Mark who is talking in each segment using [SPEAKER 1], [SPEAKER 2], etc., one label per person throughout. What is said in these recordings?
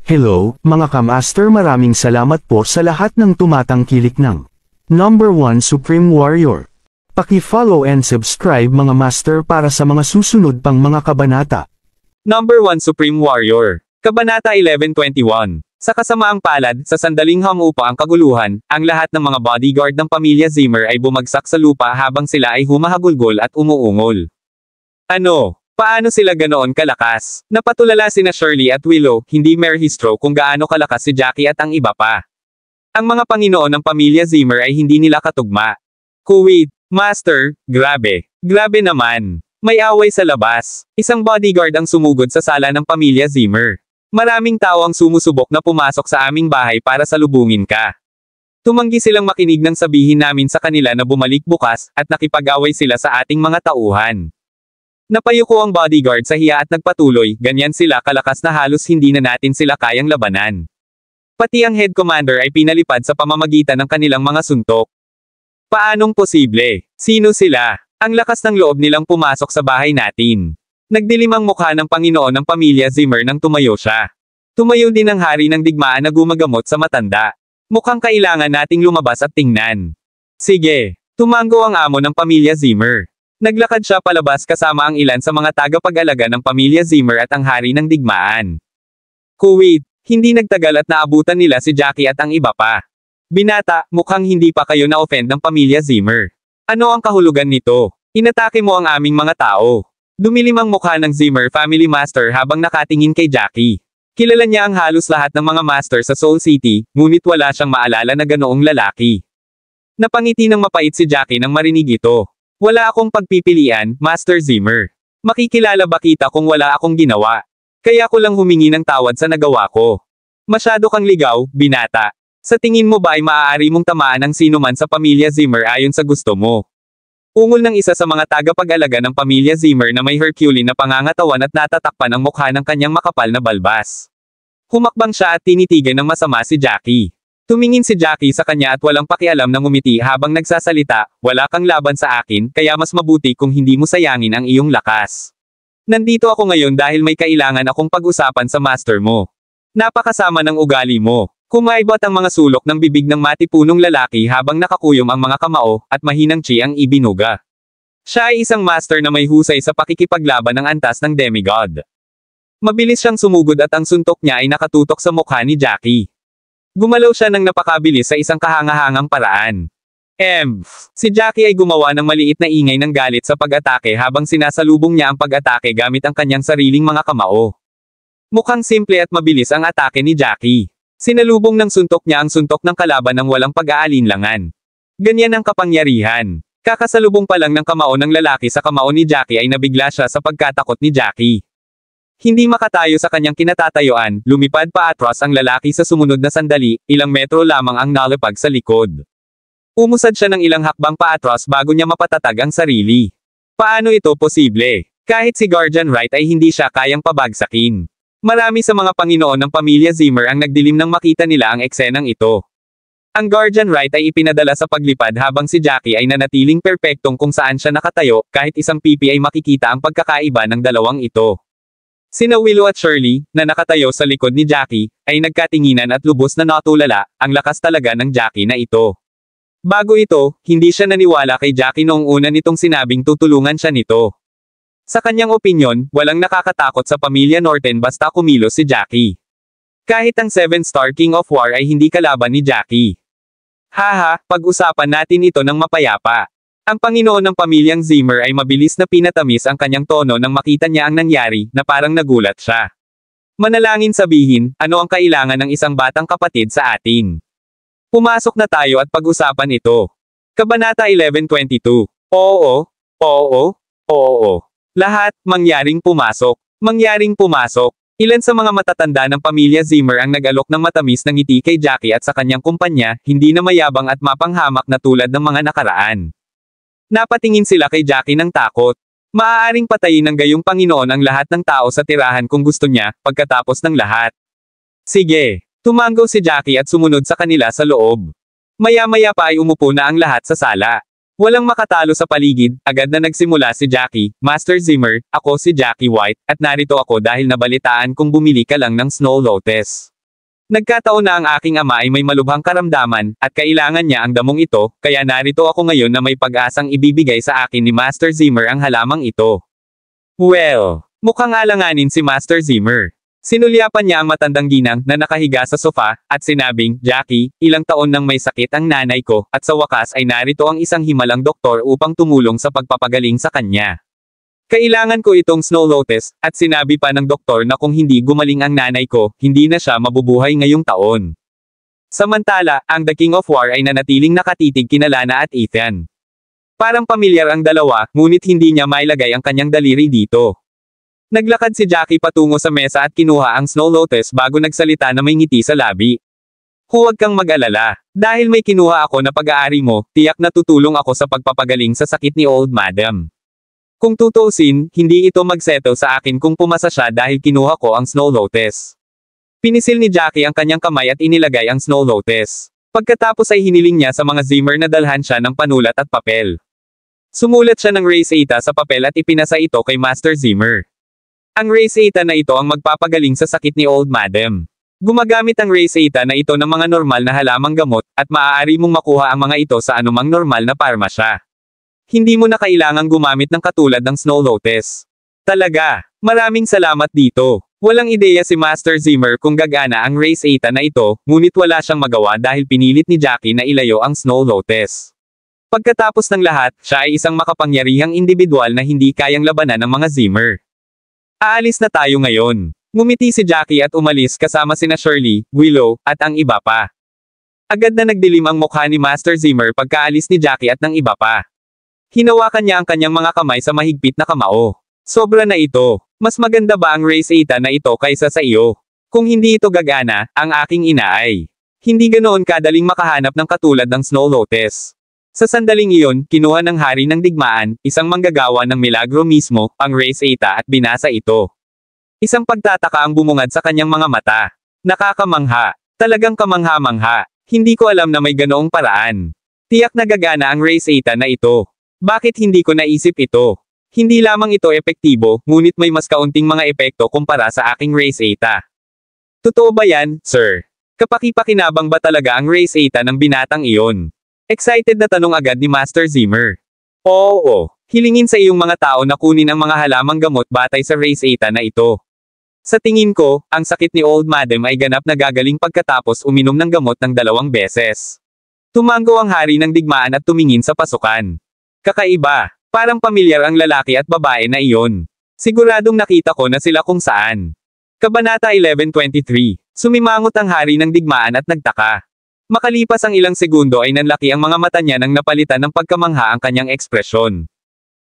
[SPEAKER 1] Hello, mga kamaster, maraming salamat po sa lahat ng tumatangkilik ng Number 1 Supreme Warrior. Paki-follow and subscribe mga master para sa mga susunod pang mga kabanata.
[SPEAKER 2] Number 1 Supreme Warrior. Kabanata 1121. Sa kasamaang palad, sa sandaling hamupa ang kaguluhan, ang lahat ng mga bodyguard ng pamilya Zimmer ay bumagsak sa lupa habang sila ay humahagulgol at umuungol. Ano? Paano sila ganoon kalakas? Napatulala sina Shirley at Willow, hindi merehistro kung gaano kalakas si Jackie at ang iba pa. Ang mga Panginoon ng pamilya Zimmer ay hindi nila katugma. Kuwait, Master, grabe. Grabe naman. May away sa labas. Isang bodyguard ang sumugod sa sala ng pamilya Zimmer. Maraming tao ang sumusubok na pumasok sa aming bahay para salubungin ka. Tumanggi silang makinig nang sabihin namin sa kanila na bumalik bukas, at nakipag-away sila sa ating mga tauhan. Napayuko ang bodyguard sa hiya at nagpatuloy, ganyan sila kalakas na halos hindi na natin sila kayang labanan. Pati ang head commander ay pinalipad sa pamamagitan ng kanilang mga suntok. Paanong posible? Sino sila? Ang lakas ng loob nilang pumasok sa bahay natin. Nagdilim ang mukha ng Panginoon ng pamilya Zimmer nang tumayo siya. Tumayo din ang hari ng digmaan na gumagamot sa matanda. Mukhang kailangan nating lumabas at tingnan. Sige, tumango ang amo ng pamilya Zimmer. Naglakad siya palabas kasama ang ilan sa mga tagapag-alaga ng pamilya Zimmer at ang hari ng digmaan. Kuwait, hindi nagtagal at naabutan nila si Jackie at ang iba pa. Binata, mukhang hindi pa kayo na-offend ng pamilya Zimmer. Ano ang kahulugan nito? Inatake mo ang aming mga tao. Dumilim ang mukha ng Zimmer family master habang nakatingin kay Jackie. Kilala niya ang halos lahat ng mga master sa Soul City, ngunit wala siyang maalala na ganoong lalaki. Napangiti ng mapait si Jackie nang marinig ito. Wala akong pagpipilian, Master Zimmer. Makikilala ba kita kung wala akong ginawa? Kaya ko lang humingi ng tawad sa nagawa ko. Masyado kang ligaw, binata. Sa tingin mo ba ay maaari mong tamaan ang sino man sa pamilya Zimmer ayon sa gusto mo? Ungol ng isa sa mga tagapag-alaga ng pamilya Zimmer na may Herculean na pangangatawan at natatakpan ang mukha ng kanyang makapal na balbas. Humakbang siya at tinitigan ng masama si Jackie. Tumingin si Jackie sa kanya at walang pakialam na ngumiti habang nagsasalita, wala kang laban sa akin, kaya mas mabuti kung hindi mo sayangin ang iyong lakas. Nandito ako ngayon dahil may kailangan akong pag-usapan sa master mo. Napakasama ng ugali mo. Kumaibot ang mga sulok ng bibig ng matipunong lalaki habang nakakuyom ang mga kamao, at mahinang chi ang ibinuga. Siya ay isang master na may husay sa pakikipaglaban ng antas ng demigod. Mabilis siyang sumugod at ang suntok niya ay nakatutok sa mukha ni Jackie. Gumalaw siya ng napakabilis sa isang kahangahangang paraan. Si Jackie ay gumawa ng maliit na ingay ng galit sa pag-atake habang sinasalubong niya ang pag-atake gamit ang kanyang sariling mga kamao. Mukhang simple at mabilis ang atake ni Jackie. Sinalubong ng suntok niya ang suntok ng kalaban ng walang pag-aalinlangan. Ganyan ang kapangyarihan. Kakasalubong pa lang ng kamao ng lalaki sa kamao ni Jackie ay nabigla siya sa pagkatakot ni Jackie. Hindi makatayo sa kanyang kinatatayuan, lumipad pa atras ang lalaki sa sumunod na sandali, ilang metro lamang ang nalipag sa likod. Umusad siya ng ilang hakbang pa atras bago niya mapatatag ang sarili. Paano ito posible? Kahit si Guardian Wright ay hindi siya kayang pabagsakin. Marami sa mga Panginoon ng pamilya Zimmer ang nagdilim nang makita nila ang eksenang ito. Ang Guardian Wright ay ipinadala sa paglipad habang si Jackie ay nanatiling perpektong kung saan siya nakatayo, kahit isang pipi ay makikita ang pagkakaiba ng dalawang ito. Sina Willow at Shirley, na nakatayo sa likod ni Jackie, ay nagkatinginan at lubos na natulala, ang lakas talaga ng Jackie na ito. Bago ito, hindi siya naniwala kay Jackie noong una nitong sinabing tutulungan siya nito. Sa kanyang opinyon, walang nakakatakot sa pamilya Norton basta kumilos si Jackie. Kahit ang 7-star King of War ay hindi kalaban ni Jackie. Haha, pag-usapan natin ito ng mapayapa. Ang Panginoon ng pamilyang Zimmer ay mabilis na pinatamis ang kanyang tono nang makita niya ang nangyari, na parang nagulat siya. Manalangin sabihin, ano ang kailangan ng isang batang kapatid sa atin? Pumasok na tayo at pag-usapan ito. Kabanata 1122. Oo. Lahat, mangyaring pumasok. Mangyaring pumasok. Ilan sa mga matatanda ng pamilya Zimmer ang nag-alok ng matamis na ngiti kay Jackie at sa kanyang kumpanya, hindi na mayabang at mapanghamak na tulad ng mga nakaraan. Napatingin sila kay Jackie ng takot. Maaaring patayin ng gayong Panginoon ang lahat ng tao sa tirahan kung gusto niya, pagkatapos ng lahat. Sige. Tumango si Jackie at sumunod sa kanila sa loob. Maya-maya pa ay umupo na ang lahat sa sala. Walang makatalo sa paligid, agad na nagsimula si Jackie, Master Zimmer, ako si Jackie White, at narito ako dahil nabalitaan kong bumili ka lang ng Snow Lotus. Nagkataon na ang aking ama ay may malubhang karamdaman, at kailangan niya ang damong ito, kaya narito ako ngayon na may pag-asang ibibigay sa akin ni Master Zimmer ang halamang ito. Well, mukhang alanganin si Master Zimmer. Sinulyapan niya ang matandang ginang na nakahiga sa sofa, at sinabing, Jackie, ilang taon nang may sakit ang nanay ko, at sa wakas ay narito ang isang himalang doktor upang tumulong sa pagpapagaling sa kanya. Kailangan ko itong Snow Lotus, at sinabi pa ng doktor na kung hindi gumaling ang nanay ko, hindi na siya mabubuhay ngayong taon. Samantala, ang The King of War ay nanatiling nakatitig kina Lana at Ethan. Parang pamilyar ang dalawa, ngunit hindi niya mailagay ang kanyang daliri dito. Naglakad si Jackie patungo sa mesa at kinuha ang Snow Lotus bago nagsalita na may ngiti sa labi. Huwag kang mag-alala. Dahil may kinuha ako na pag-aari mo, tiyak na tutulong ako sa pagpapagaling sa sakit ni Old Madam. Kung tutuusin, hindi ito magsettle sa akin kung pumasa siya dahil kinuha ko ang Snow Lotus. Pinisil ni Jackie ang kanyang kamay at inilagay ang Snow Lotus. Pagkatapos ay hiniling niya sa mga Zimmer na dalhan siya ng panulat at papel. Sumulat siya ng Race 8 sa papel at ipinasa ito kay Master Zimmer. Ang Race 8 na ito ang magpapagaling sa sakit ni Old Madam. Gumagamit ang Race 8 na ito ng mga normal na halamang gamot, at maaari mong makuha ang mga ito sa anumang normal na parmasya. Hindi mo na kailangang gumamit ng katulad ng Snow Lotus. Talaga, maraming salamat dito. Walang ideya si Master Zimmer kung gagana ang Race 8 na ito, ngunit wala siyang magawa dahil pinilit ni Jackie na ilayo ang Snow Lotus. Pagkatapos ng lahat, siya ay isang makapangyarihang individual na hindi kayang labanan ng mga Zimmer. Aalis na tayo ngayon. Ngumiti si Jackie at umalis kasama sina Shirley, Willow, at ang iba pa. Agad na nagdilim ang mukha ni Master Zimmer pagkaalis ni Jackie at ng iba pa. Hinawakan niya ang kanyang mga kamay sa mahigpit na kamao. Sobra na ito. Mas maganda ba ang Race 8 na ito kaysa sa iyo? Kung hindi ito gagana, ang aking ina ay hindi ganoon kadaling makahanap ng katulad ng Snow Lotus. Sa sandaling iyon, kinuha ng hari ng digmaan, isang manggagawa ng milagro mismo, ang Race 8 at binasa ito. Isang pagtataka ang bumungad sa kanyang mga mata. Nakakamangha. Talagang kamangha-mangha. Hindi ko alam na may ganoong paraan. Tiyak na gagana ang Race 8 na ito. Bakit hindi ko naisip ito? Hindi lamang ito epektibo, ngunit may mas kaunting mga epekto kumpara sa aking Race 8. Totoo ba yan, sir? Kapaki-pakinabang ba talaga ang Race 8 ng binatang iyon? Excited na tanong agad ni Master Zimmer. Oo, hilingin sa iyong mga tao na kunin ang mga halamang gamot batay sa Race 8 na ito. Sa tingin ko, ang sakit ni Old Madam ay ganap na gagaling pagkatapos uminom ng gamot ng 2 beses. Tumango ang hari ng digmaan at tumingin sa pasukan. Kakaiba, parang pamilyar ang lalaki at babae na iyon. Siguradong nakita ko na sila kung saan. Kabanata 11:23. Sumimangot ang hari ng digmaan at nagtaka. Makalipas ang ilang segundo ay nanlaki ang mga mata niya nang napalitan ng pagkamangha ang kanyang ekspresyon.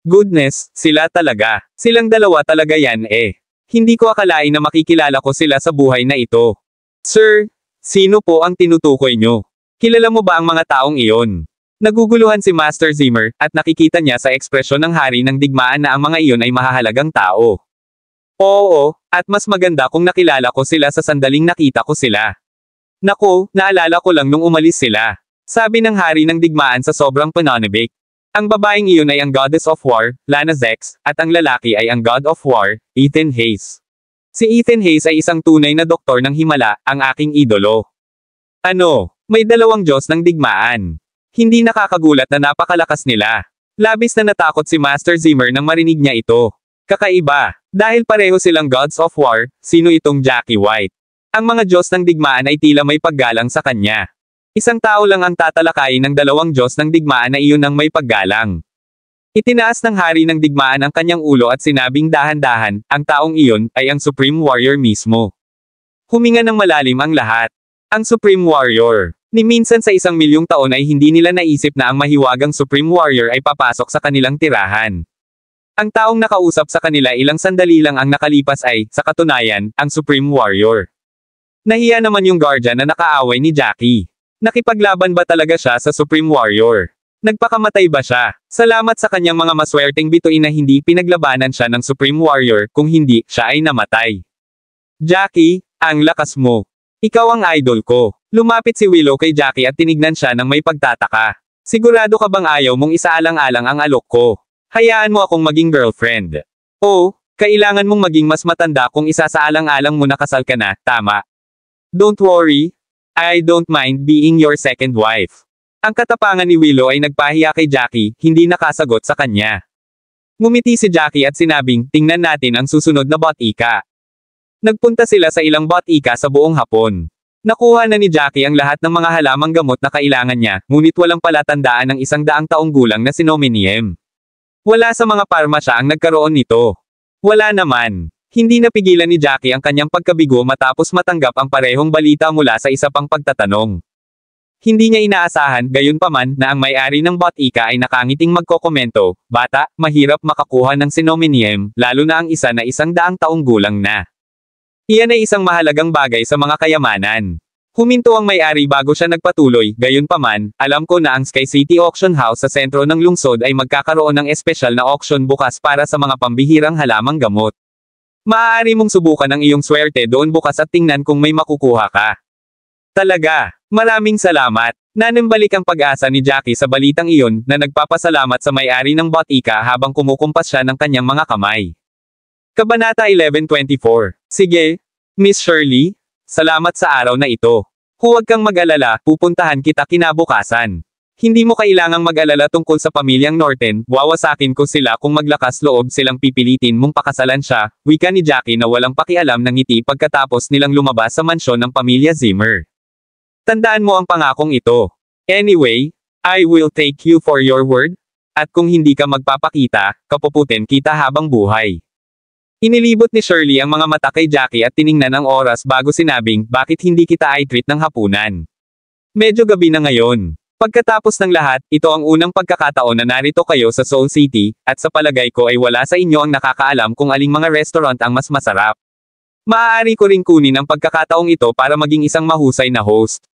[SPEAKER 2] Goodness, sila talaga. Silang dalawa talaga yan eh. Hindi ko akalain na makikilala ko sila sa buhay na ito. Sir, sino po ang tinutukoy nyo? Kilala mo ba ang mga taong iyon? Naguguluhan si Master Zimmer, at nakikita niya sa ekspresyon ng hari ng digmaan na ang mga iyon ay mahahalagang tao. Oo, at mas maganda kung nakilala ko sila sa sandaling nakita ko sila. Naku, naalala ko lang nung umalis sila. Sabi ng hari ng digmaan sa sobrang pananabik. Ang babaeng iyon ay ang Goddess of War, Lana Zex, at ang lalaki ay ang God of War, Ethan Hayes. Si Ethan Hayes ay isang tunay na doktor ng himala, ang aking idolo. Ano, may 2 Diyos ng digmaan. Hindi nakakagulat na napakalakas nila. Labis na natakot si Master Zimmer nang marinig niya ito. Kakaiba, dahil pareho silang Gods of War, sino itong Jackie White? Ang mga Diyos ng digmaan ay tila may paggalang sa kanya. Isang tao lang ang tatalakayin ng 2 Diyos ng digmaan na iyon ang may paggalang. Itinaas ng hari ng digmaan ang kanyang ulo at sinabing dahan-dahan, ang taong iyon ay ang Supreme Warrior mismo. Huminga ng malalim ang lahat. Ang Supreme Warrior. Ni minsan sa 1,000,000 taon ay hindi nila naisip na ang mahiwagang Supreme Warrior ay papasok sa kanilang tirahan. Ang taong nakausap sa kanila ilang sandali lang ang nakalipas ay, sa katunayan, ang Supreme Warrior. Nahiya naman yung guardian na nakaaway ni Jackie. Nakipaglaban ba talaga siya sa Supreme Warrior? Nagpakamatay ba siya? Salamat sa kanyang mga maswerteng bituin na hindi pinaglabanan siya ng Supreme Warrior, kung hindi, siya ay namatay. Jackie, ang lakas mo. Ikaw ang idol ko. Lumapit si Willow kay Jackie at tinignan siya ng may pagtataka. Sigurado ka bang ayaw mong isaalang-alang ang alok ko? Hayaan mo akong maging girlfriend. Oo, kailangan mong maging mas matanda kung isasaalang-alang mo na kasal ka na, tama. Don't worry. I don't mind being your second wife. Ang katapangan ni Willow ay nagpahiya kay Jackie, hindi nakasagot sa kanya. Ngumiti si Jackie at sinabing, tingnan natin ang susunod na botika. Nagpunta sila sa ilang botika sa buong Hapon. Nakuha na ni Jackie ang lahat ng mga halamang gamot na kailangan niya, ngunit walang palatandaan ng 100 taong gulang na sinominium. Wala sa mga parmasya ang nagkaroon nito. Wala naman. Hindi napigilan ni Jackie ang kanyang pagkabigo matapos matanggap ang parehong balita mula sa isa pang pagtatanong. Hindi niya inaasahan, gayunpaman, na ang may-ari ng botika ay nakangiting magkokomento, bata, mahirap makakuha ng sinominium, lalo na ang isa na 100 taong gulang na. Iyan ay isang mahalagang bagay sa mga kayamanan. Huminto ang may-ari bago siya nagpatuloy, gayunpaman, alam ko na ang Sky City Auction House sa sentro ng lungsod ay magkakaroon ng espesyal na auction bukas para sa mga pambihirang halamang gamot. Maaari mong subukan ang iyong swerte doon bukas at tingnan kung may makukuha ka. Talaga, maraming salamat. Nanambalik ang pag-asa ni Jackie sa balitang iyon na nagpapasalamat sa may-ari ng botika habang kumukumpas siya ng kanyang mga kamay. Kabanata 11:24. Sige, Miss Shirley. Salamat sa araw na ito. Huwag kang mag-alala, pupuntahan kita kinabukasan. Hindi mo kailangang mag-alala tungkol sa pamilyang Norton, wawasakin ko sila kung maglakas loob silang pipilitin mong pakasalan siya, wika ni Jackie na walang pakialam ng ngiti pagkatapos nilang lumabas sa mansyon ng pamilya Zimmer. Tandaan mo ang pangakong ito. Anyway, I will take you for your word. At kung hindi ka magpapakita, kapuputin kita habang buhay. Inilibot ni Shirley ang mga mata kay Jackie at tiningnan ang oras bago sinabing, bakit hindi kita i-treat ng hapunan? Medyo gabi na ngayon. Pagkatapos ng lahat, ito ang unang pagkakataon na narito kayo sa Soul City, at sa palagay ko ay wala sa inyo ang nakakaalam kung aling mga restaurant ang mas masarap. Maaari ko ring kunin ang pagkakataong ito para maging isang mahusay na host.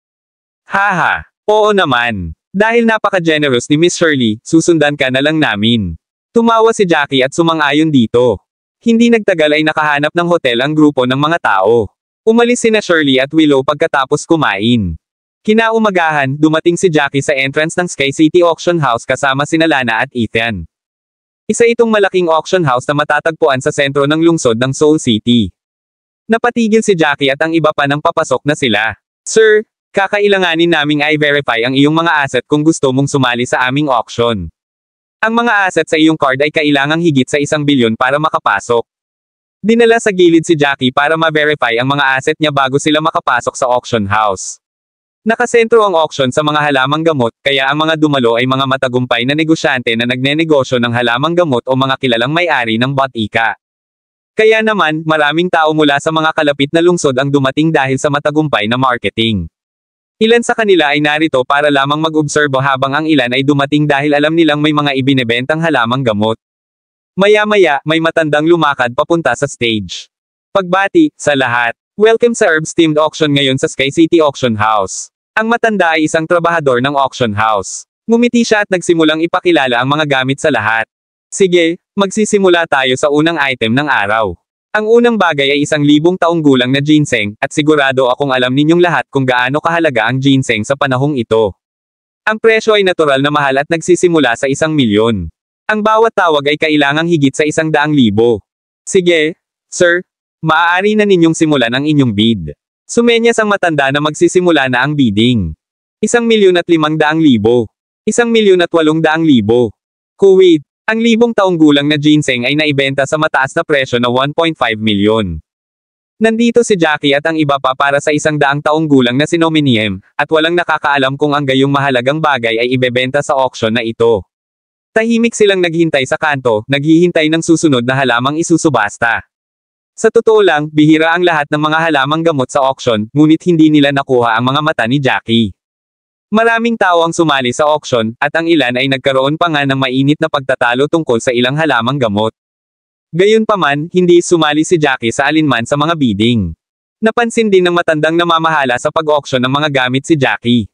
[SPEAKER 2] Haha, oo naman. Dahil napaka-generous ni Miss Shirley, susundan ka na lang namin. Tumawa si Jackie at sumang-ayon dito. Hindi nagtagal ay nakahanap ng hotel ang grupo ng mga tao. Umalis sina Shirley at Willow pagkatapos kumain. Kinaumagahan, dumating si Jackie sa entrance ng Sky City Auction House kasama sina Lana at Ethan. Isa itong malaking auction house na matatagpuan sa sentro ng lungsod ng Soul City. Napatigil si Jackie at ang iba pa nang papasok na sila. Sir, kakailanganin naming i-verify ang iyong mga asset kung gusto mong sumali sa aming auction. Ang mga asset sa iyong card ay kailangang higit sa 1 bilyon para makapasok. Dinala sa gilid si Jackie para ma-verify ang mga asset niya bago sila makapasok sa auction house. Nakasentro ang auction sa mga halamang gamot, kaya ang mga dumalo ay mga matagumpay na negosyante na nagnenegosyo ng halamang gamot o mga kilalang may-ari ng botika. Kaya naman, maraming tao mula sa mga kalapit na lungsod ang dumating dahil sa matagumpay na marketing. Ilan sa kanila ay narito para lamang mag-obserbo habang ang ilan ay dumating dahil alam nilang may mga ibinebentang halamang gamot. Maya-maya, may matandang lumakad papunta sa stage. Pagbati, sa lahat. Welcome sa Herbs-themed auction ngayon sa Sky City Auction House. Ang matanda ay isang trabahador ng auction house. Ngumiti siya at nagsimulang ipakilala ang mga gamit sa lahat. Sige, magsisimula tayo sa unang item ng araw. Ang unang bagay ay 1,000 taong gulang na ginseng, at sigurado akong alam ninyong lahat kung gaano kahalaga ang ginseng sa panahong ito. Ang presyo ay natural na mahal at nagsisimula sa 1 milyon. Ang bawat tawag ay kailangang higit sa 100,000. Sige, sir, maaari na ninyong simulan ang inyong bid. Sumenyas ang matanda na magsisimula na ang bidding. 1,500,000. 1,800,000. Kuwait. Ang 1,000 taong gulang na ginseng ay naibenta sa mataas na presyo na 1.5 milyon. Nandito si Jackie at ang iba pa para sa 100 taong gulang na sinominium, at walang nakakaalam kung ang gayong mahalagang bagay ay ibebenta sa auction na ito. Tahimik silang naghintay sa kanto, naghihintay ng susunod na halamang isusubasta. Sa totoo lang, bihira ang lahat ng mga halamang gamot sa auction, ngunit hindi nila nakuha ang mga mata ni Jackie. Maraming tao ang sumali sa auction, at ang ilan ay nagkaroon pa nga ng mainit na pagtatalo tungkol sa ilang halamang gamot. Gayunpaman, hindi sumali si Jackie sa alinman sa mga bidding. Napansin din ng matandang namamahala sa pag-auction ng mga gamit si Jackie.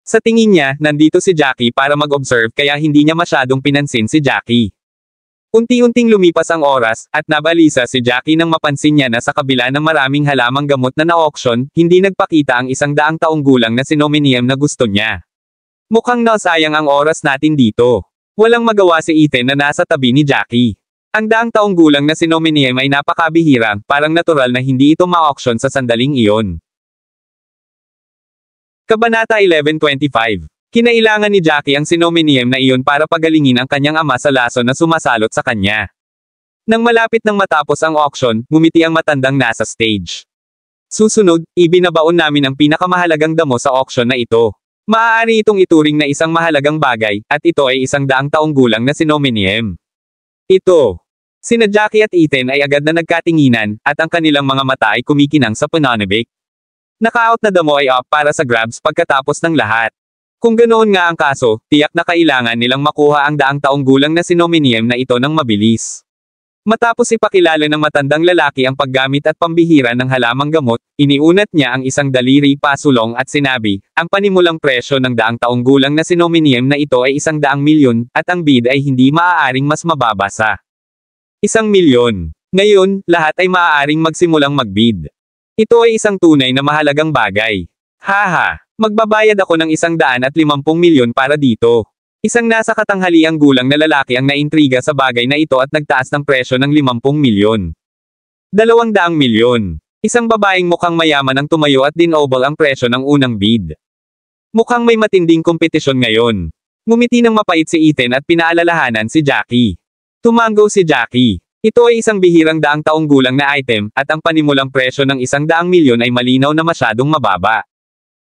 [SPEAKER 2] Sa tingin niya, nandito si Jackie para mag-observe kaya hindi niya masyadong pinansin si Jackie. Unti-unting lumipas ang oras, at nabalisa si Jackie nang mapansin niya na sa kabila ng maraming halamang gamot na na-auction, hindi nagpakita ang 100 taong gulang na sinominium na gusto niya. Mukhang nasayang ang oras natin dito. Walang magawa si Ethan na nasa tabi ni Jackie. Ang 100 taong gulang na sinominium ay napakabihira, parang natural na hindi ito ma-auction sa sandaling iyon. Kabanata 1125. Kinailangan ni Jackie ang sinominium na iyon para pagalingin ang kanyang ama sa lason na sumasalot sa kanya. Nang malapit nang matapos ang auction, ngumiti ang matandang nasa stage. Susunod, ibinabaon namin ang pinakamahalagang damo sa auction na ito. Maaari itong ituring na isang mahalagang bagay, at ito ay 100 taong gulang na sinominium. Ito. Sina Jackie at Ethan ay agad na nagkatinginan, at ang kanilang mga mata ay kumikinang sa pananabik. Naka-out na damo ay up para sa grabs pagkatapos ng lahat. Kung ganoon nga ang kaso, tiyak na kailangan nilang makuha ang 100 taong gulang na sinominium na ito ng mabilis. Matapos ipakilala ng matandang lalaki ang paggamit at pambihira ng halamang gamot, iniunat niya ang isang daliri pasulong at sinabi, ang panimulang presyo ng 100 taong gulang na sinominium na ito ay 100 milyon, at ang bid ay hindi maaaring mas mababa sa 1 milyon. Ngayon, lahat ay maaaring magsimulang magbid. Ito ay isang tunay na mahalagang bagay. Haha, magbabayad ako ng 150 milyon para dito. Isang nasa katanghaliang gulang na lalaki ang naintriga sa bagay na ito at nagtaas ng presyo ng 50 milyon. 200 milyon. Isang babaeng mukhang mayaman ang tumayo at dinobol ang presyo ng unang bid. Mukhang may matinding kompetisyon ngayon. Ngumiti ng mapait si Ethan at pinaalalahanan si Jackie. Tumango si Jackie. Ito ay isang bihirang 100 taong gulang na item, at ang panimulang presyo ng 100 milyon ay malinaw na masyadong mababa.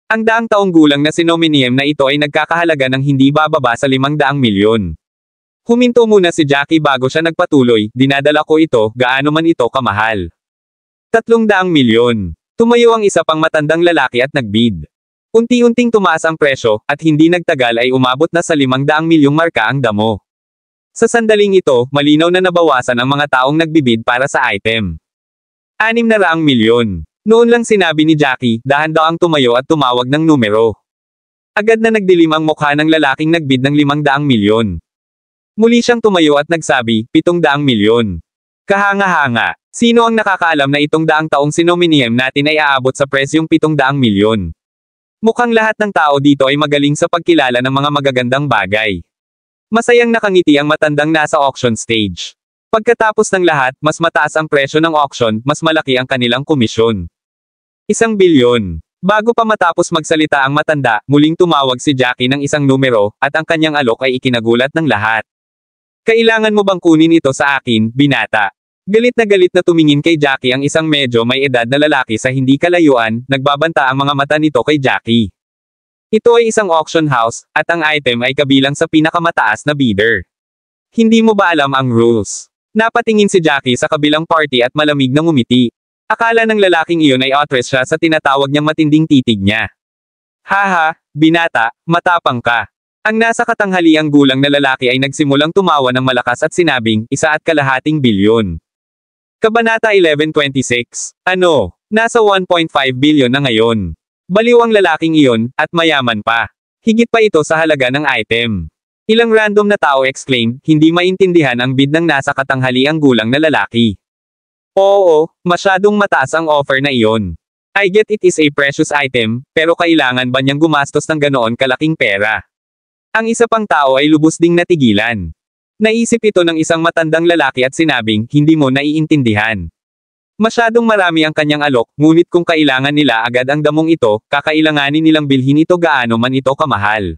[SPEAKER 2] Ang 100 taong gulang na sinominium na ito ay nagkakahalaga ng hindi bababa sa 500 milyon. Huminto muna si Jackie bago siya nagpatuloy, dinadala ko ito, gaano man ito kamahal. 300 milyon. Tumayo ang isa pang matandang lalaki at nagbid. Unti-unting tumaas ang presyo, at hindi nagtagal ay umabot na sa 500 milyong marka ang damo. Sa sandaling ito, malinaw na nabawasan ang mga taong nagbibid para sa item. 600 milyon. Noon lang sinabi ni Jackie, dahan-daang tumayo at tumawag ng numero. Agad na nagdilim ang mukha ng lalaking nagbid ng 500 milyon. Muli siyang tumayo at nagsabi, 700 milyon. Kahanga-hanga. Sino ang nakakaalam na itong 100 taong sinominium natin ay aabot sa presyong 700 milyon? Mukhang lahat ng tao dito ay magaling sa pagkilala ng mga magagandang bagay. Masayang nakangiti ang matandang nasa auction stage. Pagkatapos ng lahat, mas mataas ang presyo ng auction, mas malaki ang kanilang komisyon. 1 bilyon. Bago pa matapos magsalita ang matanda, muling tumawag si Jackie ng isang numero, at ang kanyang alok ay ikinagulat ng lahat. Kailangan mo bang kunin ito sa akin, binata? Galit na tumingin kay Jackie ang isang medyo may edad na lalaki sa hindi kalayuan, nagbabanta ang mga mata nito kay Jackie. Ito ay isang auction house, at ang item ay kabilang sa pinakamataas na bidder. Hindi mo ba alam ang rules? Napatingin si Jackie sa kabilang party at malamig na ngumiti. Akala ng lalaking iyon ay actress siya sa tinatawag niyang matinding titig niya. Haha, binata, matapang ka. Ang nasa katanghaliang gulang na lalaki ay nagsimulang tumawa ng malakas at sinabing, 1.2 bilyon. Kabanata 1126. Ano? Nasa 1.5 bilyon na ngayon. Baliw ang lalaking iyon, at mayaman pa. Higit pa ito sa halaga ng item. Ilang random na tao exclaimed, hindi maintindihan ang bid ng nasa katanghaliang gulang na lalaki. Oo, masyadong mataas ang offer na iyon. I get it is a precious item, pero kailangan ba niyang gumastos ng ganoon kalaking pera? Ang isa pang tao ay lubos ding natigilan. Naisip ito ng isang matandang lalaki at sinabing, hindi mo naiintindihan. Masyadong marami ang kanyang alok, ngunit kung kailangan nila agad ang damong ito, kakailanganin nilang bilhin ito gaano man ito kamahal.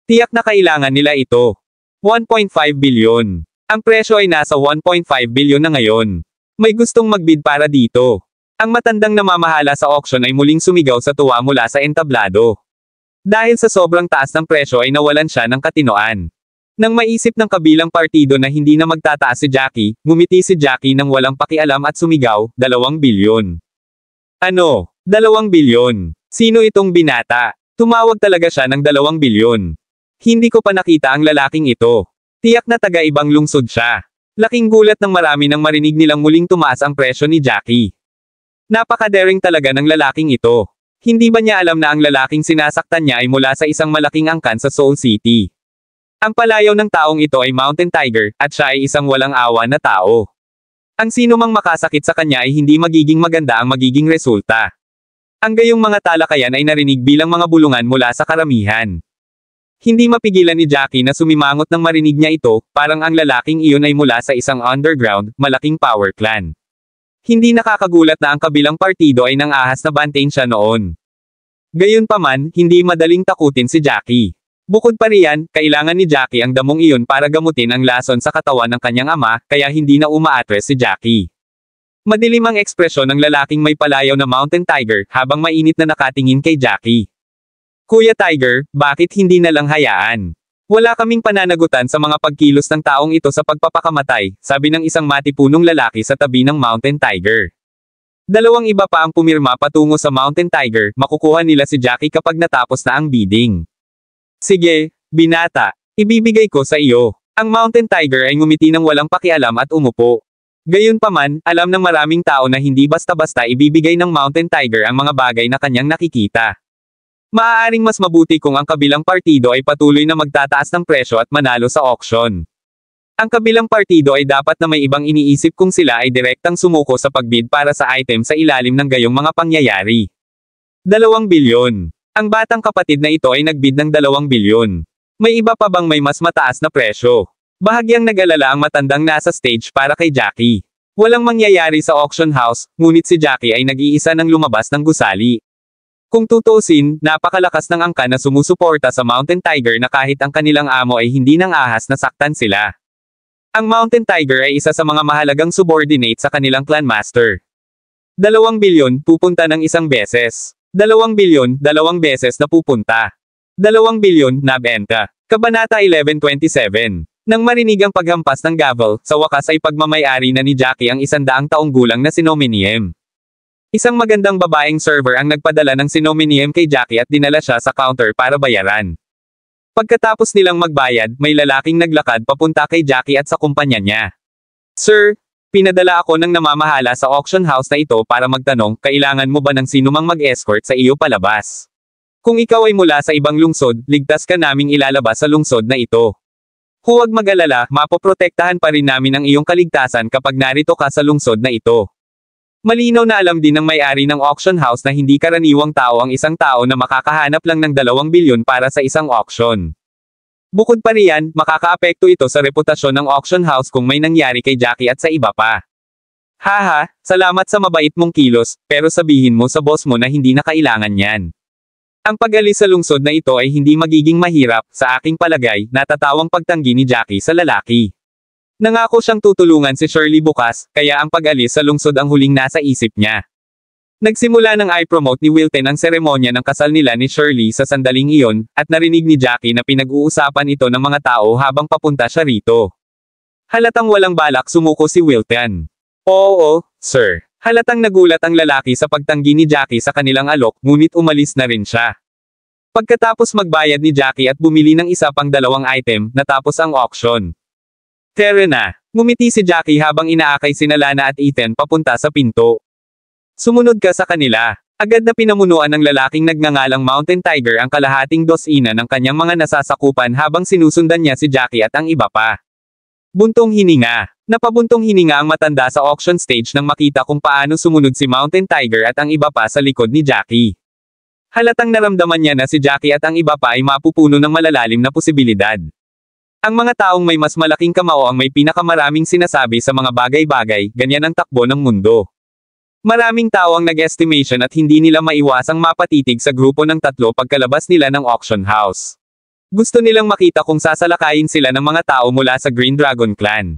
[SPEAKER 2] Tiyak na kailangan nila ito. 1.5 bilyon. Ang presyo ay nasa 1.5 bilyon na ngayon. May gustong magbid para dito. Ang matandang namamahala sa auction ay muling sumigaw sa tuwa mula sa entablado. Dahil sa sobrang taas ng presyo ay nawalan siya ng katinoan. Nang maisip ng kabilang partido na hindi na magtataas si Jackie, ngumiti si Jackie nang walang pakialam at sumigaw, 2 bilyon. Ano? 2 bilyon? Sino itong binata? Tumawag talaga siya ng 2 bilyon. Hindi ko pa nakita ang lalaking ito. Tiyak na taga-ibang lungsod siya. Laking gulat ng marami nang marinig nilang muling tumaas ang presyo ni Jackie. Napaka-daring talaga ng lalaking ito. Hindi ba niya alam na ang lalaking sinasaktan niya ay mula sa isang malaking angkan sa Seoul City? Ang palayaw ng taong ito ay Mountain Tiger, at siya ay isang walang awa na tao. Ang sino mang makasakit sa kanya ay hindi magiging maganda ang magiging resulta. Ang gayong mga talakayan ay narinig bilang mga bulungan mula sa karamihan. Hindi mapigilan ni Jackie na sumimangot nang marinig niya ito, parang ang lalaking iyon ay mula sa isang underground, malaking power clan. Hindi nakakagulat na ang kabilang partido ay nang ahas na bantayin siya noon. Gayunpaman, hindi madaling takutin si Jackie. Bukod pa riyan, kailangan ni Jackie ang damong iyon para gamutin ang lason sa katawan ng kanyang ama, kaya hindi na umaatres si Jackie. Madilim ang ekspresyon ng lalaking may palayaw na Mountain Tiger, habang mainit na nakatingin kay Jackie. Kuya Tiger, bakit hindi na lang hayaan? Wala kaming pananagutan sa mga pagkilos ng taong ito sa pagpapakamatay, sabi ng isang matipunong lalaki sa tabi ng Mountain Tiger. Dalawang iba pa ang pumirma patungo sa Mountain Tiger, makukuha nila si Jackie kapag natapos na ang bidding. Sige, binata, ibibigay ko sa iyo. Ang Mountain Tiger ay ngumiti ng walang pakialam at umupo. Gayunpaman, alam ng maraming tao na hindi basta-basta ibibigay ng Mountain Tiger ang mga bagay na kanyang nakikita. Maaaring mas mabuti kung ang kabilang partido ay patuloy na magtataas ng presyo at manalo sa auction. Ang kabilang partido ay dapat na may ibang iniisip kung sila ay direktang sumuko sa pagbid para sa item sa ilalim ng gayong mga pangyayari. 2 bilyon. Ang batang kapatid na ito ay nagbid ng 2 bilyon. May iba pa bang may mas mataas na presyo? Bahagyang nag-alala ang matandang nasa stage para kay Jackie. Walang mangyayari sa auction house, ngunit si Jackie ay nag-iisa ng lumabas ng gusali. Kung tutuusin, napakalakas ng angka na sumusuporta sa Mountain Tiger na kahit ang kanilang amo ay hindi nang ahas na saktan sila. Ang Mountain Tiger ay isa sa mga mahalagang subordinate sa kanilang clan master. 2 bilyon pupunta ng isang beses. 2 bilyon, 2 beses na pupunta. 2 bilyon, nabenta. Kabanata 1127. Nang marinig ang paghampas ng gavel, sa wakas ay pagmamay-ari na ni Jackie ang 100 taong gulang na si Nominiem. Isang magandang babaeng server ang nagpadala ng sinominium kay Jackie at dinala siya sa counter para bayaran. Pagkatapos nilang magbayad, may lalaking naglakad papunta kay Jackie at sa kumpanya niya. Sir, pinadala ako ng namamahala sa auction house na ito para magtanong, kailangan mo ba ng sinumang mag-escort sa iyo palabas? Kung ikaw ay mula sa ibang lungsod, ligtas ka naming ilalabas sa lungsod na ito. Huwag mag-alala, mapoprotektahan pa rin namin ang iyong kaligtasan kapag narito ka sa lungsod na ito. Malinaw na alam din ng may-ari ng auction house na hindi karaniwang tao ang isang tao na makakahanap lang ng 2 bilyon para sa isang auction. Bukod pa riyan, makakaapekto ito sa reputasyon ng auction house kung may nangyari kay Jackie at sa iba pa. Haha, salamat sa mabait mong kilos, pero sabihin mo sa boss mo na hindi na kailangan yan. Ang pag-alis sa lungsod na ito ay hindi magiging mahirap, sa aking palagay, natatawang pagtanggi ni Jackie sa lalaki. Nangako siyang tutulungan si Shirley bukas, kaya ang pag-alis sa lungsod ang huling nasa isip niya. Nagsimula ng i-promote ni Wilton ang seremonya ng kasal nila ni Shirley sa sandaling iyon, at narinig ni Jackie na pinag-uusapan ito ng mga tao habang papunta siya rito. Halatang walang balak sumuko si Wilton. Oo, sir. Halatang nagulat ang lalaki sa pagtanggi ni Jackie sa kanilang alok, ngunit umalis na rin siya. Pagkatapos magbayad ni Jackie at bumili ng isa pang 2 item, natapos ang auction. Tara na. Ngumiti si Jackie habang inaakay sina Lana at Ethan papunta sa pinto. Sumunod ka sa kanila. Agad na pinamunuan ng lalaking nagngangalang Mountain Tiger ang kalahating dosina ng kanyang mga nasasakupan habang sinusundan niya si Jackie at ang iba pa. Buntong hininga. Napabuntong hininga ang matanda sa auction stage nang makita kung paano sumunod si Mountain Tiger at ang iba pa sa likod ni Jackie. Halatang naramdaman niya na si Jackie at ang iba pa ay mapupuno ng malalalim na posibilidad. Ang mga taong may mas malaking kamao ang may pinakamaraming sinasabi sa mga bagay-bagay, ganyan ang takbo ng mundo. Maraming tao ang nag-estimation at hindi nila maiwasang mapatitig sa grupo ng 3 pagkalabas nila ng auction house. Gusto nilang makita kung sasalakayin sila ng mga tao mula sa Green Dragon Clan.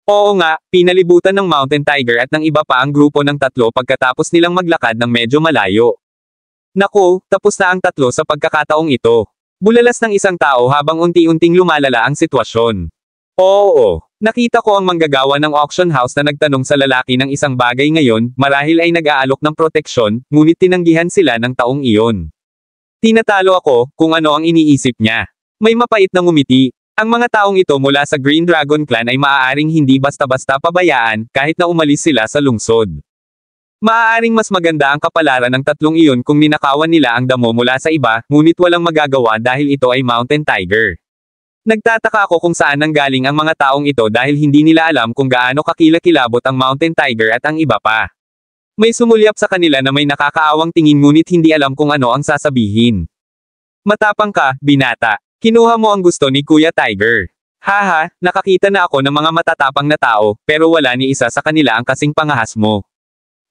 [SPEAKER 2] Oo nga, pinalibutan ng Mountain Tiger at ng iba pa ang grupo ng 3 pagkatapos nilang maglakad ng medyo malayo. Naku, tapos na ang 3 sa pagkakataong ito. Bulalas ng isang tao habang unti-unting lumalala ang sitwasyon. Oo, nakita ko ang manggagawa ng auction house na nagtanong sa lalaki ng isang bagay ngayon, marahil ay nag-aalok ng proteksyon, ngunit tinanggihan sila ng taong iyon. Tinatalo ako, kung ano ang iniisip niya. May mapait na ngumiti. Ang mga taong ito mula sa Green Dragon Clan ay maaaring hindi basta-basta pabayaan, kahit na umalis sila sa lungsod. Maaaring mas maganda ang kapalaran ng 3 iyon kung ninakawan nila ang damo mula sa iba, ngunit walang magagawa dahil ito ay Mountain Tiger. Nagtataka ako kung saan nanggaling ang mga taong ito dahil hindi nila alam kung gaano kakilakilabot ang Mountain Tiger at ang iba pa. May sumulyap sa kanila na may nakakaawang tingin ngunit hindi alam kung ano ang sasabihin. Matapang ka, binata. Kinuha mo ang gusto ni Kuya Tiger. Haha, nakakita na ako ng mga matatapang na tao, pero wala ni isa sa kanila ang kasing pangahas mo.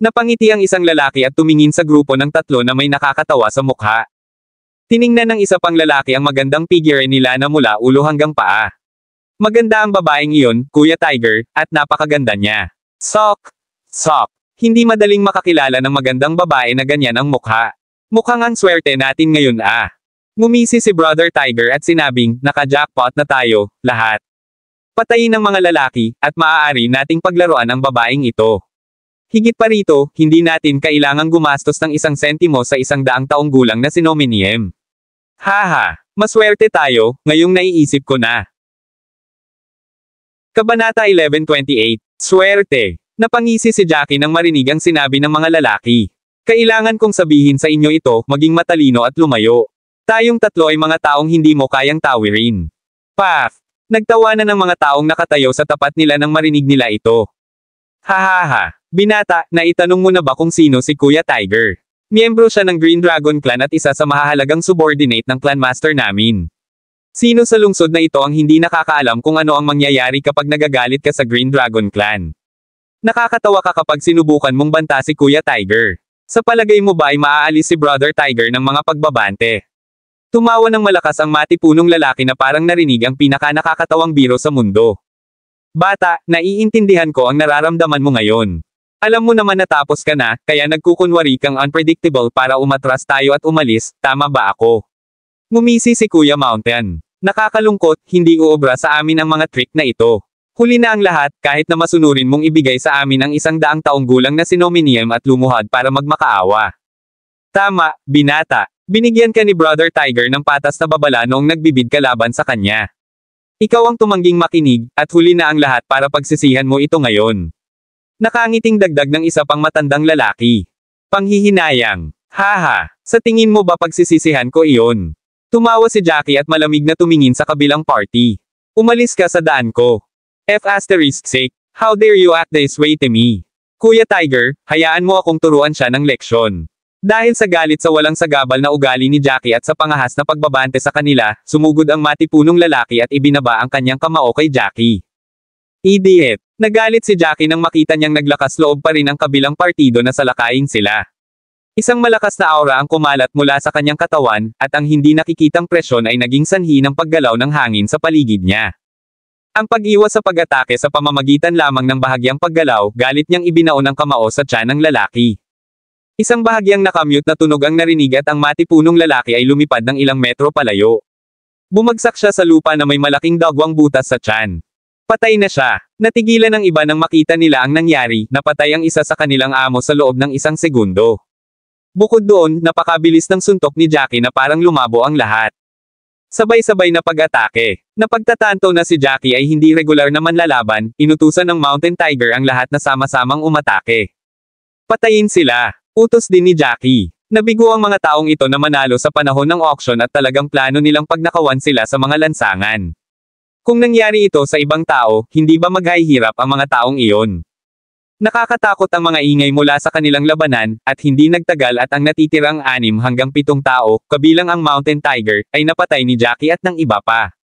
[SPEAKER 2] Napangiti ang isang lalaki at tumingin sa grupo ng tatlo na may nakakatawa sa mukha. Tiningnan ng isa pang lalaki ang magandang figure nila na mula ulo hanggang paa. Maganda ang babaeng iyon, Kuya Tiger, at napakaganda niya. Sok! Hindi madaling makakilala ng magandang babae na ganyan ang mukha. Mukhang ang swerte natin ngayon ah. Ngumisi si Brother Tiger at sinabing, naka-jackpot na tayo, lahat. Patayin ng mga lalaki, at maaari nating paglaruan ang babaeng ito. Higit pa rito, hindi natin kailangang gumastos ng 1 sentimo sa 100 taong gulang na si Nominiem. Haha, maswerte tayo, ngayong naiisip ko na. Kabanata 11:28, Swerte. Napangisi si Jackie nang marinig ang sinabi ng mga lalaki. Kailangan kong sabihin sa inyo ito, maging matalino at lumayo. Tayong tatlo ay mga taong hindi mo kayang tawirin. Paf! Nagtawanan ng mga taong nakatayo sa tapat nila nang marinig nila ito. Hahaha, binata, naitanong mo na ba kung sino si Kuya Tiger? Miyembro siya ng Green Dragon Clan at isa sa mahahalagang subordinate ng Clan Master namin. Sino sa lungsod na ito ang hindi nakakaalam kung ano ang mangyayari kapag nagagalit ka sa Green Dragon Clan? Nakakatawa ka kapag sinubukan mong banta si Kuya Tiger. Sa palagay mo ba ay maaalis si Brother Tiger ng mga pagbabante? Tumawa ng malakas ang matipunong lalaki na parang narinig ang pinaka-nakakatawang biro sa mundo. Bata, naiintindihan ko ang nararamdaman mo ngayon. Alam mo naman natapos ka na, kaya nagkukunwari kang unpredictable para umatras tayo at umalis, tama ba ako? Ngumisi si Kuya Mountain. Nakakalungkot, hindi uobra sa amin ang mga trick na ito. Huli na ang lahat, kahit na masunurin mong ibigay sa amin ang 100 taong gulang na si Nominiem at lumuhad para magmakaawa. Tama, binata. Binigyan ka ni Brother Tiger ng patas na babala noong nagbibid ka laban sa kanya. Ikaw ang tumangging makinig, at huli na ang lahat para pagsisihan mo ito ngayon. Nakangiting dagdag ng isa pang matandang lalaki. Panghihinayang. Haha, sa tingin mo ba pagsisisihan ko iyon? Tumawa si Jackie at malamig na tumingin sa kabilang party. Umalis ka sa daan ko. F***sake, how dare you act this way to me? Kuya Tiger, hayaan mo akong turuan siya ng leksyon. Dahil sa galit sa walang sagabal na ugali ni Jackie at sa pangahas na pagbabante sa kanila, sumugod ang matipunong lalaki at ibinaba ang kanyang kamao kay Jackie. Idiot! Nagalit si Jackie nang makita niyang naglakas loob pa rin ang kabilang partido na salakayin sila. Isang malakas na aura ang kumalat mula sa kanyang katawan, at ang hindi nakikitang presyon ay naging sanhi ng paggalaw ng hangin sa paligid niya. Ang pag-iwas sa pag-atake sa pamamagitan lamang ng bahagyang paggalaw, galit niyang ibinaon ang kamao sa tiyan ng lalaki. Isang bahagyang nakamute na tunog ang narinig at ang matipunong lalaki ay lumipad ng ilang metro palayo. Bumagsak siya sa lupa na may malaking dagwang butas sa tiyan. Patay na siya. Natigilan ng iba nang makita nila ang nangyari, napatay ang isa sa kanilang amo sa loob ng 1 segundo. Bukod doon, napakabilis ng suntok ni Jackie na parang lumabo ang lahat. Sabay-sabay na pag-atake. Napagtatanto na si Jackie ay hindi regular na manlalaban, inutusan ng Mountain Tiger ang lahat na sama-samang umatake. Patayin sila. Utos din ni Jackie. Nabigo ang mga taong ito na manalo sa panahon ng auction at talagang plano nilang pagnakawan sila sa mga lansangan. Kung nangyari ito sa ibang tao, hindi ba maghahirap ang mga taong iyon? Nakakatakot ang mga ingay mula sa kanilang labanan, at hindi nagtagal at ang natitirang 6 hanggang 7 tao, kabilang ang Mountain Tiger, ay napatay ni Jackie at ng iba pa.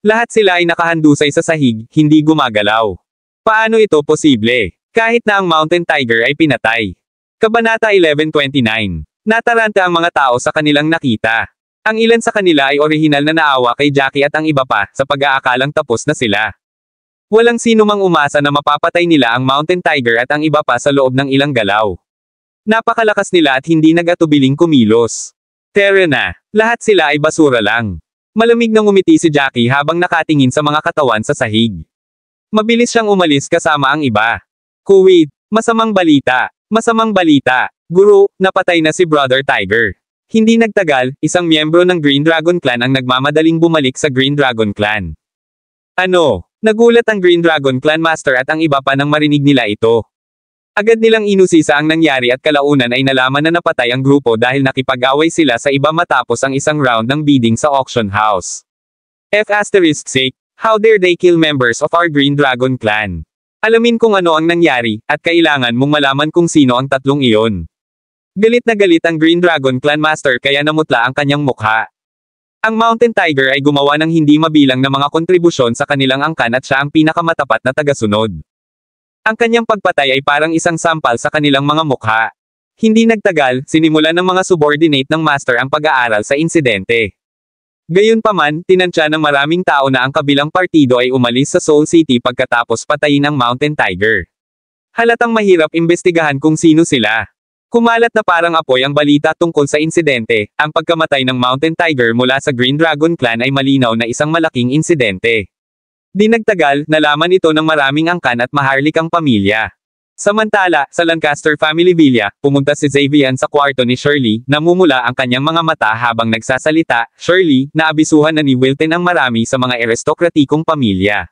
[SPEAKER 2] Lahat sila ay nakahandusay sa sahig, hindi gumagalaw. Paano ito posible? Kahit na ang Mountain Tiger ay pinatay. Kabanata 11:29. Nataranta ang mga tao sa kanilang nakita. Ang ilan sa kanila ay orihinal na naawa kay Jackie at ang iba pa, sa pag-aakalang tapos na sila. Walang sino mang umasa na mapapatay nila ang Mountain Tiger at ang iba pa sa loob ng ilang galaw. Napakalakas nila at hindi nag-atubiling kumilos. Tara na, lahat sila ay basura lang. Malamig na ngumiti si Jackie habang nakatingin sa mga katawan sa sahig. Mabilis siyang umalis kasama ang iba. Kuwait, masamang balita. Masamang balita. Guru, napatay na si Brother Tiger. Hindi nagtagal, isang miyembro ng Green Dragon Clan ang nagmamadaling bumalik sa Green Dragon Clan. Ano? Nagulat ang Green Dragon Clan Master at ang iba pa nang marinig nila ito. Agad nilang inusisa ang nangyari at kalaunan ay nalaman na napatay ang grupo dahil nakipag-away sila sa iba matapos ang isang round ng bidding sa auction house. F***sake, how dare they kill members of our Green Dragon Clan? Alamin kung ano ang nangyari, at kailangan mong malaman kung sino ang tatlong iyon. Galit na galit ang Green Dragon Clan Master kaya namutla ang kanyang mukha. Ang Mountain Tiger ay gumawa ng hindi mabilang na mga kontribusyon sa kanilang angkan at siya ang pinakamatapat na tagasunod. Ang kanyang pagpatay ay parang isang sampal sa kanilang mga mukha. Hindi nagtagal, sinimulan ng mga subordinate ng master ang pag-aaral sa insidente. Gayunpaman, tinansya ng maraming tao na ang kabilang partido ay umalis sa Seoul City pagkatapos patayin ang Mountain Tiger. Halatang mahirap imbestigahan kung sino sila. Kumalat na parang apoy ang balita tungkol sa insidente, ang pagkamatay ng Mountain Tiger mula sa Green Dragon Clan ay malinaw na isang malaking insidente. Di nagtagal, nalaman ito ng maraming angkan at maharlikang pamilya. Samantala, sa Lancaster Family Villa, pumunta si Xavier sa kwarto ni Shirley, namumula ang kanyang mga mata habang nagsasalita. Shirley, naabisuhan na ni Wilton ang marami sa mga aristokratikong pamilya.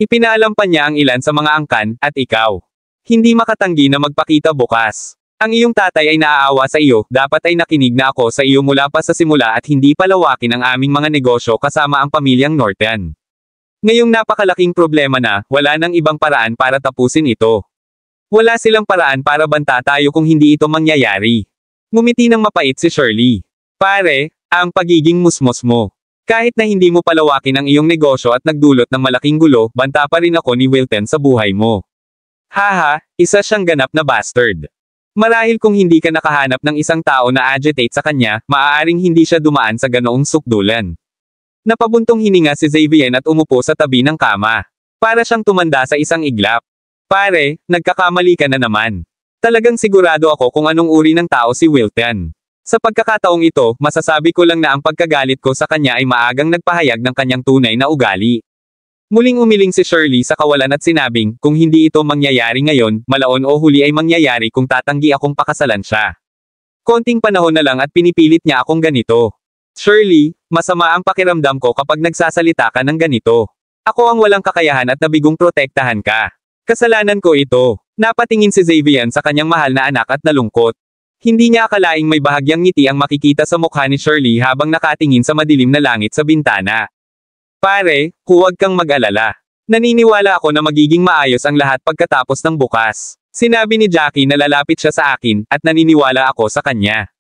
[SPEAKER 2] Ipinaalam pa niya ang ilan sa mga angkan, at ikaw. Hindi makatanggi na magpakita bukas. Ang iyong tatay ay naaawa sa iyo, dapat ay nakinig na ako sa iyo mula pa sa simula at hindi palawakin ang aming mga negosyo kasama ang pamilyang Norton. Ngayong napakalaking problema na, wala nang ibang paraan para tapusin ito. Wala silang paraan para banta tayo kung hindi ito mangyayari. Ngumiti ng mapait si Shirley. Pare, ang pagiging musmos mo. Kahit na hindi mo palawakin ang iyong negosyo at nagdulot ng malaking gulo, banta pa rin ako ni Wilton sa buhay mo. Haha, isa siyang ganap na bastard. Marahil kung hindi ka nakahanap ng isang tao na agitate sa kanya, maaaring hindi siya dumaan sa ganoong sukdulan. Napabuntong hininga si Xavier at umupo sa tabi ng kama. Para siyang tumanda sa isang iglap. Pare, nagkakamali ka na naman. Talagang sigurado ako kung anong uri ng tao si Wilton. Sa pagkakataong ito, masasabi ko lang na ang pagkagalit ko sa kanya ay maagang nagpahayag ng kanyang tunay na ugali. Muling umiling si Shirley sa kawalan at sinabing, kung hindi ito mangyayari ngayon, malaon o huli ay mangyayari kung tatanggi akong pakasalan siya. Konting panahon na lang at pinipilit niya akong ganito. Shirley, masama ang pakiramdam ko kapag nagsasalita ka ng ganito. Ako ang walang kakayahan at nabigong protektahan ka. Kasalanan ko ito. Napatingin si Xavier sa kanyang mahal na anak at nalungkot. Hindi niya akalaing may bahagyang ngiti ang makikita sa mukha ni Shirley habang nakatingin sa madilim na langit sa bintana. Pare, huwag kang mag-alala. Naniniwala ako na magiging maayos ang lahat pagkatapos ng bukas. Sinabi ni Jackie na lalapit siya sa akin, at naniniwala ako sa kanya.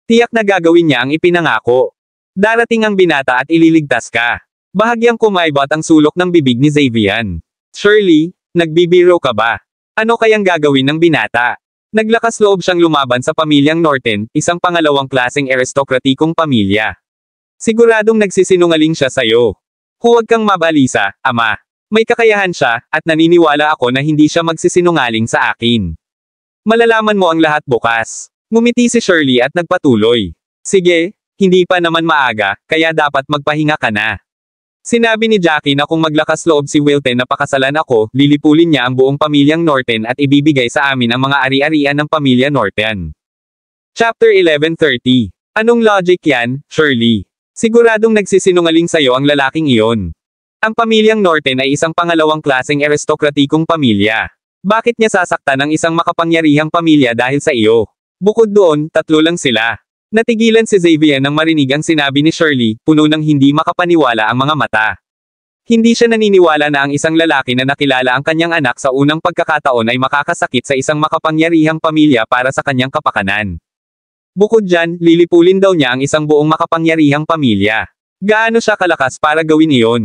[SPEAKER 2] Tiyak na gagawin niya ang ipinangako. Darating ang binata at ililigtas ka. Bahagyang kumaibot ang sulok ng bibig ni Xavier. Shirley, nagbibiro ka ba? Ano kayang gagawin ng binata? Naglakas loob siyang lumaban sa pamilyang Norton, isang pangalawang klaseng aristokratikong pamilya. Siguradong nagsisinungaling siya sa'yo. Huwag kang mabalisa, ama. May kakayahan siya, at naniniwala ako na hindi siya magsisinungaling sa akin. Malalaman mo ang lahat bukas. Ngumiti si Shirley at nagpatuloy. Sige, hindi pa naman maaga, kaya dapat magpahinga ka na. Sinabi ni Jackie na kung maglakas loob si Wilton na pakasalan ako, lilipulin niya ang buong pamilyang Norton at ibibigay sa amin ang mga ari-arian ng pamilya Norton. Chapter 11:30. Anong logic yan, Shirley? Siguradong nagsisinungaling sa'yo ang lalaking iyon. Ang pamilyang Norton ay isang pangalawang klaseng aristokratikong pamilya. Bakit niya sasaktan ang isang makapangyarihang pamilya dahil sa iyo? Bukod doon, tatlo lang sila. Natigilan si Xavier nang marinig ang sinabi ni Shirley, puno ng hindi makapaniwala ang mga mata. Hindi siya naniniwala na ang isang lalaki na nakilala ang kanyang anak sa unang pagkakataon ay makakasakit sa isang makapangyarihang pamilya para sa kanyang kapakanan. Bukod dyan, lilipulin daw niya ang isang buong makapangyarihang pamilya. Gaano siya kalakas para gawin iyon?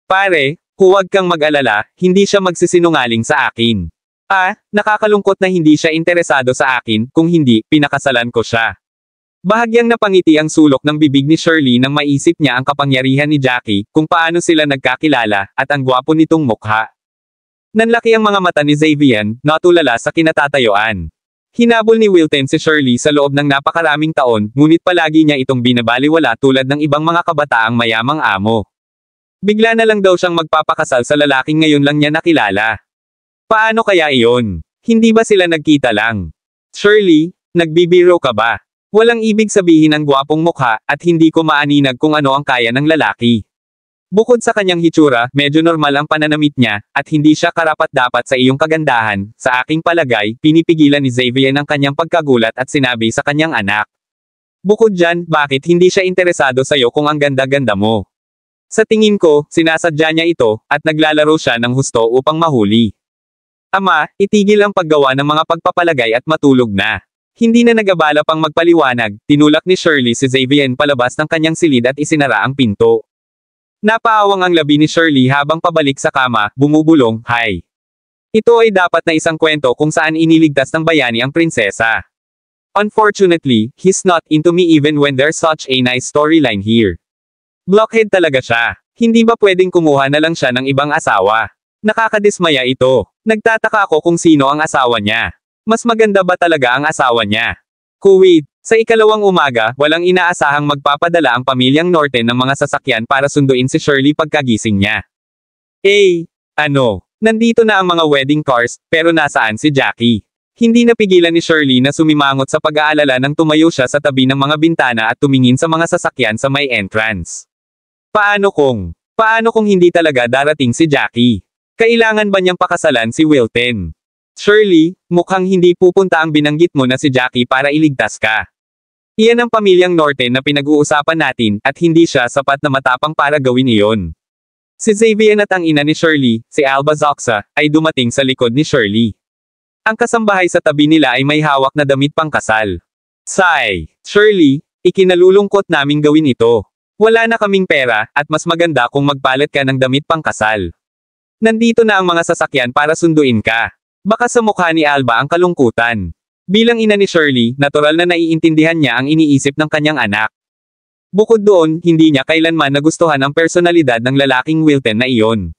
[SPEAKER 2] Pare, huwag kang mag-alala, hindi siya magsisinungaling sa akin. Nakakalungkot na hindi siya interesado sa akin, kung hindi, pinakasalan ko siya. Bahagyang napangiti ang sulok ng bibig ni Shirley nang maisip niya ang kapangyarihan ni Jackie, kung paano sila nagkakilala, at ang gwapo nitong mukha. Nanlaki ang mga mata ni Xavier, natulala sa kinatatayuan. Hinabol ni Wilton si Shirley sa loob ng napakaraming taon, ngunit palagi niya itong binabaliwala tulad ng ibang mga kabataang mayamang amo. Bigla na lang daw siyang magpapakasal sa lalaking ngayon lang niya nakilala. Paano kaya iyon? Hindi ba sila nagkita lang? Shirley, nagbibiro ka ba? Walang ibig sabihin ang gwapong mukha, at hindi ko maaninag kung ano ang kaya ng lalaki. Bukod sa kanyang hitsura, medyo normal ang pananamit niya, at hindi siya karapat-dapat sa iyong kagandahan. Sa aking palagay, pinipigilan ni Xavier ang kanyang pagkagulat at sinabi sa kanyang anak. Bukod dyan, bakit hindi siya interesado sa iyo kung ang ganda-ganda mo? Sa tingin ko, sinasadya niya ito, at naglalaro siya ng husto upang mahuli. Ama, itigil ang paggawa ng mga pagpapalagay at matulog na. Hindi na nagabala pang magpaliwanag, tinulak ni Shirley si Xavier palabas ng kanyang silid at isinara ang pinto. Napaawang ang labi ni Shirley habang pabalik sa kama, bumubulong, "Hay." Ito ay dapat na isang kwento kung saan iniligtas ng bayani ang prinsesa. Unfortunately, he's not into me even when there's such a nice storyline here. Blockhead talaga siya. Hindi ba pwedeng kumuha na lang siya ng ibang asawa? Nakakadismaya ito. Nagtataka ako kung sino ang asawa niya. Mas maganda ba talaga ang asawa niya? Kuwait. Sa ikalawang umaga, walang inaasahang magpapadala ang pamilyang Norton ng mga sasakyan para sunduin si Shirley pagkagising niya. Nandito na ang mga wedding cars, pero nasaan si Jackie? Hindi napigilan ni Shirley na sumimangot sa pag-aalala nang tumayo siya sa tabi ng mga bintana at tumingin sa mga sasakyan sa may entrance. Paano kung hindi talaga darating si Jackie? Kailangan ba niyang pakasalan si Wilton? Shirley, mukhang hindi pupunta ang binanggit mo na si Jackie para iligtas ka. Iyan ang pamilyang Norton na pinag-uusapan natin, at hindi siya sapat na matapang para gawin iyon. Si Xavier at ang ina ni Shirley, si Alba Zoxa, ay dumating sa likod ni Shirley. Ang kasambahay sa tabi nila ay may hawak na damit pangkasal. Sigh. Shirley, ikinalulungkot naming gawin ito. Wala na kaming pera, at mas maganda kung magpalit ka ng damit pangkasal. Nandito na ang mga sasakyan para sunduin ka. Baka sa mukha ni Alba ang kalungkutan. Bilang ina ni Shirley, natural na naiintindihan niya ang iniisip ng kanyang anak. Bukod doon, hindi niya kailanman nagustuhan ang personalidad ng lalaking Wilton na iyon.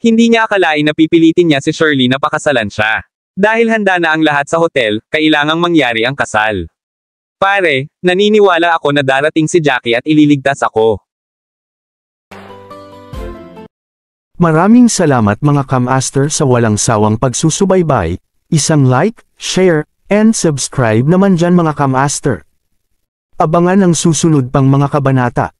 [SPEAKER 2] Hindi niya akalain na pipilitin niya si Shirley na pakasalan siya. Dahil handa na ang lahat sa hotel, kailangang mangyari ang kasal. Pare, naniniwala ako na darating si Jackie at ililigtas ako.
[SPEAKER 1] Maraming salamat mga Kamaster sa walang sawang pagsusubaybay, isang like, share, and subscribe naman dyan mga Kamaster. Abangan ang susunod pang mga kabanata.